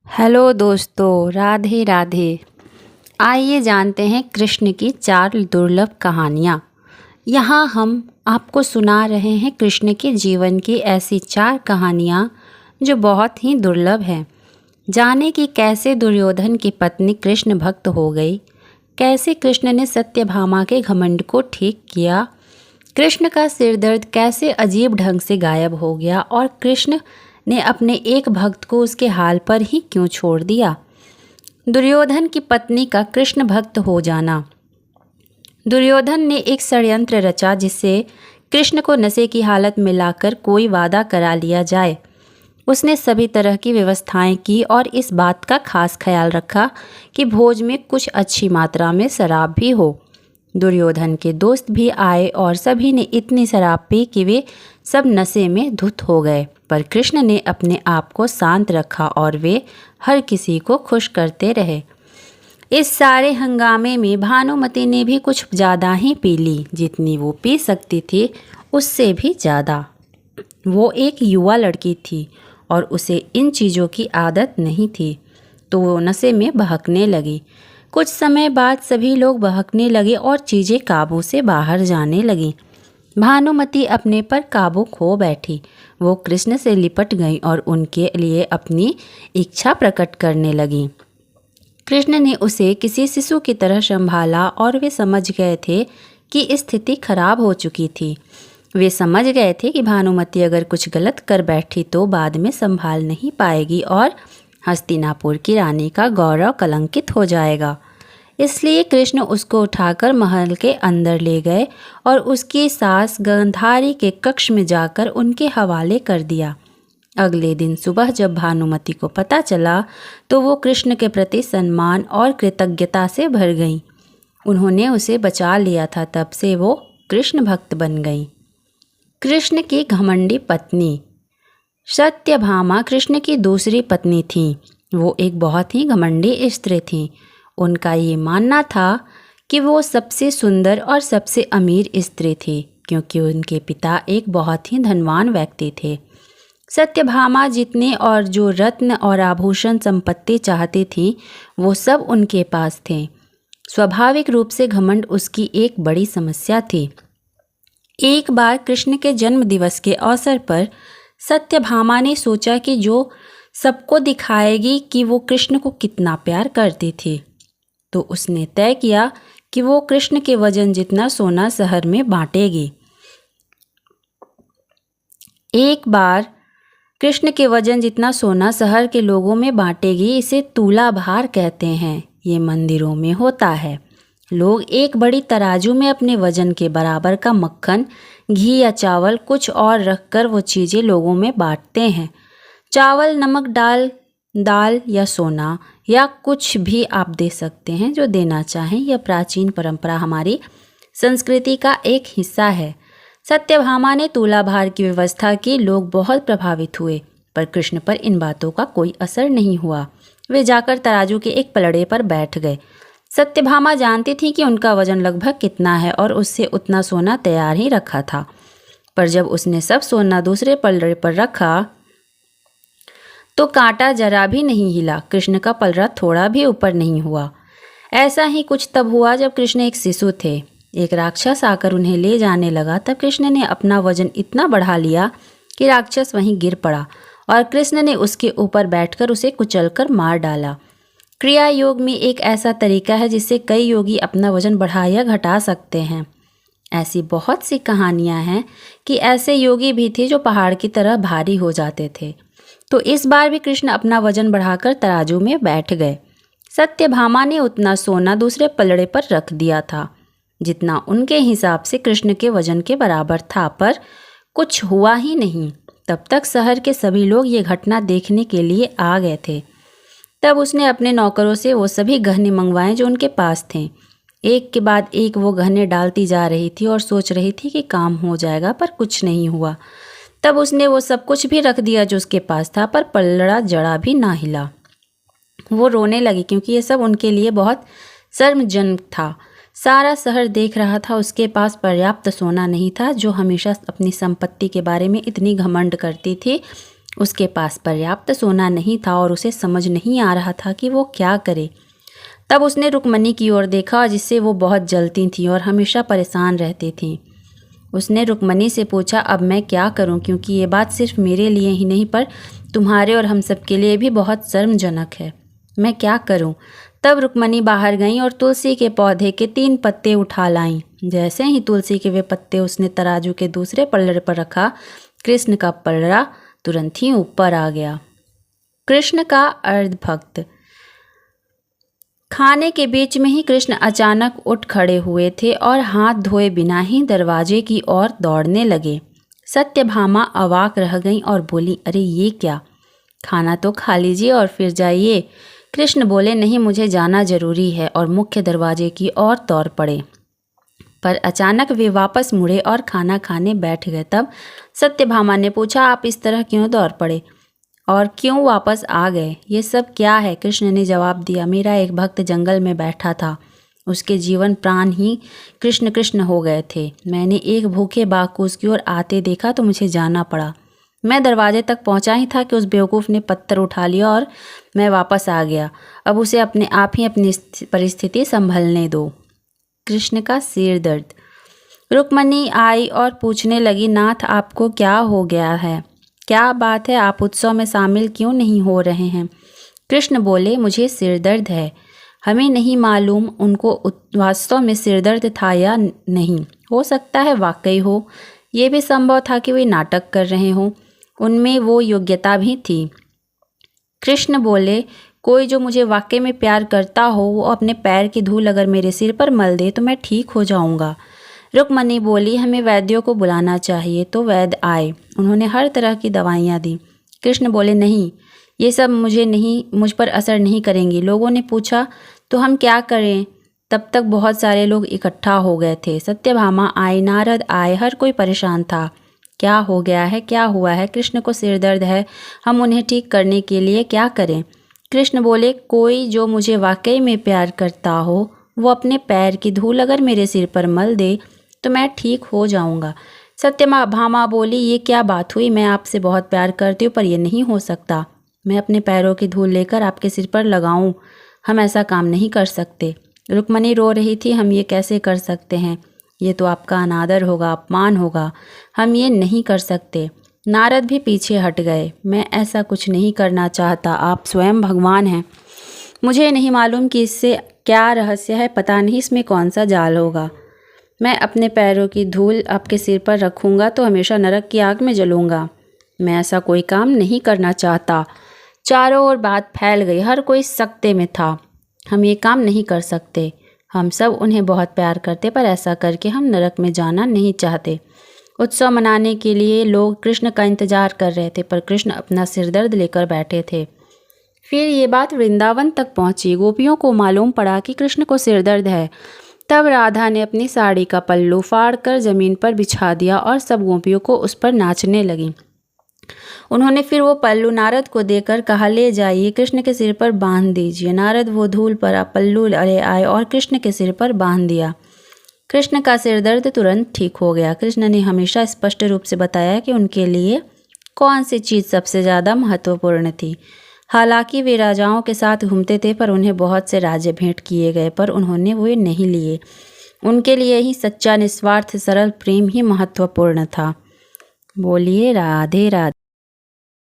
Hello दोस्तों, राधे राधे। आइए जानते हैं कृष्ण की 4 दुर्लभ कहानियाँ। यहाँ हम आपको सुना रहे हैं कृष्ण के जीवन की ऐसी 4 कहानियाँ जो बहुत ही दुर्लभ हैं। जाने कि कैसे दुर्योधन की पत्नी कृष्ण भक्त हो गई, कैसे कृष्ण ने सत्यभामा के घमंड को ठीक किया, कृष्ण का सिरदर्द कैसे अजीब ढंग से गायब हो गया और कृष्ण ने अपने एक भक्त को उसके हाल पर ही क्यों छोड़ दिया। दुर्योधन की पत्नी का कृष्ण भक्त हो जाना। दुर्योधन ने एक षड्यंत्र रचा जिससे कृष्ण को नशे की हालत में लाकर कोई वादा करा लिया जाए। उसने सभी तरह की व्यवस्थाएं की और इस बात का खास ख्याल रखा कि भोज में कुछ अच्छी मात्रा में शराब भी हो। दुर्योधन के दोस्त भी आए और सभी ने इतनी शराब पी कि वे सब नशे में धुत हो गए, पर कृष्ण ने अपने आप को शांत रखा और वे हर किसी को खुश करते रहे। इस सारे हंगामे में भानुमति ने भी कुछ ज़्यादा ही पी ली, जितनी वो पी सकती थी उससे भी ज़्यादा। वो एक युवा लड़की थी और उसे इन चीज़ों की आदत नहीं थी, तो वो नशे में बहकने लगी। कुछ समय बाद सभी लोग बहकने लगे और चीज़ें काबू से बाहर जाने लगीं। भानुमति अपने पर काबू खो बैठी। वो कृष्ण से लिपट गई और उनके लिए अपनी इच्छा प्रकट करने लगी। कृष्ण ने उसे किसी शिशु की तरह संभाला और वे समझ गए थे कि स्थिति खराब हो चुकी थी। वे समझ गए थे कि भानुमति अगर कुछ गलत कर बैठी तो बाद में संभाल नहीं पाएगी और हस्तिनापुर की रानी का गौरव कलंकित हो जाएगा। इसलिए कृष्ण उसको उठाकर महल के अंदर ले गए और उसकी सास गांधारी के कक्ष में जाकर उनके हवाले कर दिया। अगले दिन सुबह जब भानुमति को पता चला तो वो कृष्ण के प्रति सम्मान और कृतज्ञता से भर गई। उन्होंने उसे बचा लिया था, तब से वो कृष्ण भक्त बन गई। कृष्ण की घमंडी पत्नी। सत्यभामा कृष्ण की दूसरी पत्नी थी। वो एक बहुत ही घमंडी स्त्री थी। उनका ये मानना था कि वो सबसे सुंदर और सबसे अमीर स्त्री थी, क्योंकि उनके पिता एक बहुत ही धनवान व्यक्ति थे। सत्यभामा जितने और जो रत्न और आभूषण संपत्ति चाहती थी वो सब उनके पास थे। स्वाभाविक रूप से घमंड उसकी एक बड़ी समस्या थी। एक बार कृष्ण के जन्म दिवस के अवसर पर सत्यभामा ने सोचा कि जो सबको दिखाएगी कि वो कृष्ण को कितना प्यार करती थी, तो उसने तय किया कि वो कृष्ण के वजन जितना सोना शहर में बांटेगी। एक बार कृष्ण के वजन जितना सोना शहर के लोगों में बांटेगी। इसे तूला भार कहते हैं। ये मंदिरों में होता है। लोग एक बड़ी तराजू में अपने वजन के बराबर का मक्खन, घी या चावल कुछ और रखकर वो चीज़ें लोगों में बांटते हैं। चावल, नमक, दाल या सोना या कुछ भी आप दे सकते हैं जो देना चाहें। यह प्राचीन परंपरा हमारी संस्कृति का एक हिस्सा है। सत्यभामा ने तूलाभार की व्यवस्था की। लोग बहुत प्रभावित हुए, पर कृष्ण पर इन बातों का कोई असर नहीं हुआ। वे जाकर तराजू के एक पलड़े पर बैठ गए। सत्यभामा जानती थी कि उनका वजन लगभग कितना है और उससे उतना सोना तैयार ही रखा था, पर जब उसने सब सोना दूसरे पलड़े पर रखा तो कांटा जरा भी नहीं हिला। कृष्ण का पलड़ा थोड़ा भी ऊपर नहीं हुआ। ऐसा ही कुछ तब हुआ जब कृष्ण एक शिशु थे। एक राक्षस आकर उन्हें ले जाने लगा। तब कृष्ण ने अपना वजन इतना बढ़ा लिया कि राक्षस वहीं गिर पड़ा और कृष्ण ने उसके ऊपर बैठकर उसे कुचलकर मार डाला। क्रिया योग में एक ऐसा तरीका है जिससे कई योगी अपना वजन बढ़ा या घटा सकते हैं। ऐसी बहुत सी कहानियां हैं कि ऐसे योगी भी थे जो पहाड़ की तरह भारी हो जाते थे। तो इस बार भी कृष्ण अपना वजन बढ़ाकर तराजू में बैठ गए। सत्यभामा ने उतना सोना दूसरे पलड़े पर रख दिया था जितना उनके हिसाब से कृष्ण के वजन के बराबर था, पर कुछ हुआ ही नहीं। तब तक शहर के सभी लोग ये घटना देखने के लिए आ गए थे। तब उसने अपने नौकरों से वो सभी गहने मंगवाए जो उनके पास थे। एक के बाद एक वो गहने डालती जा रही थी और सोच रही थी कि काम हो जाएगा, पर कुछ नहीं हुआ। तब उसने वो सब कुछ भी रख दिया जो उसके पास था, पर पलड़ा जरा भी ना हिला। वो रोने लगी क्योंकि ये सब उनके लिए बहुत शर्मजनक था। सारा शहर देख रहा था उसके पास पर्याप्त सोना नहीं था, जो हमेशा अपनी संपत्ति के बारे में इतनी घमंड करती थी। उसके पास पर्याप्त सोना नहीं था और उसे समझ नहीं आ रहा था कि वो क्या करे। तब उसने रुक्मणी की ओर देखा जिससे वो बहुत जलती थीं और हमेशा परेशान रहती थीं। उसने रुक्मणी से पूछा, अब मैं क्या करूं, क्योंकि ये बात सिर्फ मेरे लिए ही नहीं पर तुम्हारे और हम सब के लिए भी बहुत शर्मजनक है। मैं क्या करूं? तब रुक्मणी बाहर गईं और तुलसी के पौधे के 3 पत्ते उठा लाईं। जैसे ही तुलसी के वे पत्ते उसने तराजू के दूसरे पल्ले पर रखा, कृष्ण का पलड़ा तुरंत ही ऊपर आ गया। कृष्ण का अर्धभक्त। खाने के बीच में ही कृष्ण अचानक उठ खड़े हुए थे और हाथ धोए बिना ही दरवाजे की ओर दौड़ने लगे। सत्यभामा अवाक रह गईं और बोली, अरे ये क्या? खाना तो खा लीजिए और फिर जाइए। कृष्ण बोले, नहीं, मुझे जाना जरूरी है, और मुख्य दरवाजे की ओर दौड़ पड़े। पर अचानक वे वापस मुड़े और खाना खाने बैठ गए। तब सत्यभामा ने पूछा, आप इस तरह क्यों दौड़ पड़े और क्यों वापस आ गए? ये सब क्या है? कृष्ण ने जवाब दिया, मेरा एक भक्त जंगल में बैठा था, उसके जीवन प्राण ही कृष्ण कृष्ण हो गए थे। मैंने एक भूखे बाघ को उसकी ओर आते देखा तो मुझे जाना पड़ा। मैं दरवाजे तक पहुंचा ही था कि उस बेवकूफ़ ने पत्थर उठा लिया और मैं वापस आ गया। अब उसे अपने आप ही अपनी परिस्थिति संभलने दो। कृष्ण का सिर दर्द। रुक्मणी आई और पूछने लगी, नाथ, आपको क्या हो गया है? क्या बात है? आप उत्सव में शामिल क्यों नहीं हो रहे हैं? कृष्ण बोले, मुझे सिर दर्द है। हमें नहीं मालूम उनको वास्तव में सिर दर्द था या नहीं। हो सकता है वाकई हो। ये भी संभव था कि वे नाटक कर रहे हों। उनमें वो योग्यता भी थी। कृष्ण बोले, कोई जो मुझे वाकई में प्यार करता हो वो अपने पैर की धूल अगर मेरे सिर पर मल दे तो मैं ठीक हो जाऊंगा। रुक्मणी बोली, हमें वैद्यों को बुलाना चाहिए। तो वैद्य आए। उन्होंने हर तरह की दवाइयाँ दी। कृष्ण बोले, नहीं, ये सब मुझ पर असर नहीं करेंगी। लोगों ने पूछा, तो हम क्या करें? तब तक बहुत सारे लोग इकट्ठा हो गए थे। सत्यभामा आई, नारद आए, हर कोई परेशान था। क्या हो गया है? क्या हुआ है? कृष्ण को सिर दर्द है, हम उन्हें ठीक करने के लिए क्या करें? कृष्ण बोले, कोई जो मुझे वाकई में प्यार करता हो वो अपने पैर की धूल अगर मेरे सिर पर मल दे तो मैं ठीक हो जाऊंगा। सत्यभामा बोली, ये क्या बात हुई? मैं आपसे बहुत प्यार करती हूँ पर यह नहीं हो सकता। मैं अपने पैरों की धूल लेकर आपके सिर पर लगाऊं? हम ऐसा काम नहीं कर सकते। रुक्मणी रो रही थी, हम ये कैसे कर सकते हैं? ये तो आपका अनादर होगा, अपमान होगा। हम ये नहीं कर सकते। नारद भी पीछे हट गए। मैं ऐसा कुछ नहीं करना चाहता। आप स्वयं भगवान हैं। मुझे नहीं मालूम कि इससे क्या रहस्य है। पता नहीं इसमें कौन सा जाल होगा। मैं अपने पैरों की धूल आपके सिर पर रखूँगा तो हमेशा नरक की आग में जलूँगा। मैं ऐसा कोई काम नहीं करना चाहता। चारों ओर बात फैल गई। हर कोई सकते में था। हम ये काम नहीं कर सकते। हम सब उन्हें बहुत प्यार करते पर ऐसा करके हम नरक में जाना नहीं चाहते। उत्सव मनाने के लिए लोग कृष्ण का इंतजार कर रहे थे पर कृष्ण अपना सिरदर्द लेकर बैठे थे। फिर ये बात वृंदावन तक पहुंची। गोपियों को मालूम पड़ा कि कृष्ण को सिरदर्द है। तब राधा ने अपनी साड़ी का पल्लू फाड़कर जमीन पर बिछा दिया और सब गोपियों को उस पर नाचने लगी। उन्होंने फिर वो पल्लू नारद को देकर कहा, ले जाइए, कृष्ण के सिर पर बांध दीजिए। नारद वो धूल पर पल्लू ले आए और कृष्ण के सिर पर बांध दिया। कृष्ण का सिर दर्द तुरंत ठीक हो गया। कृष्ण ने हमेशा स्पष्ट रूप से बताया कि उनके लिए कौन सी चीज़ सबसे ज़्यादा महत्वपूर्ण थी। हालांकि वे राजाओं के साथ घूमते थे पर उन्हें बहुत से राज्य भेंट किए गए पर उन्होंने वो नहीं लिए। उनके लिए ही सच्चा निस्वार्थ सरल प्रेम ही महत्वपूर्ण था। बोलिए राधे राधे।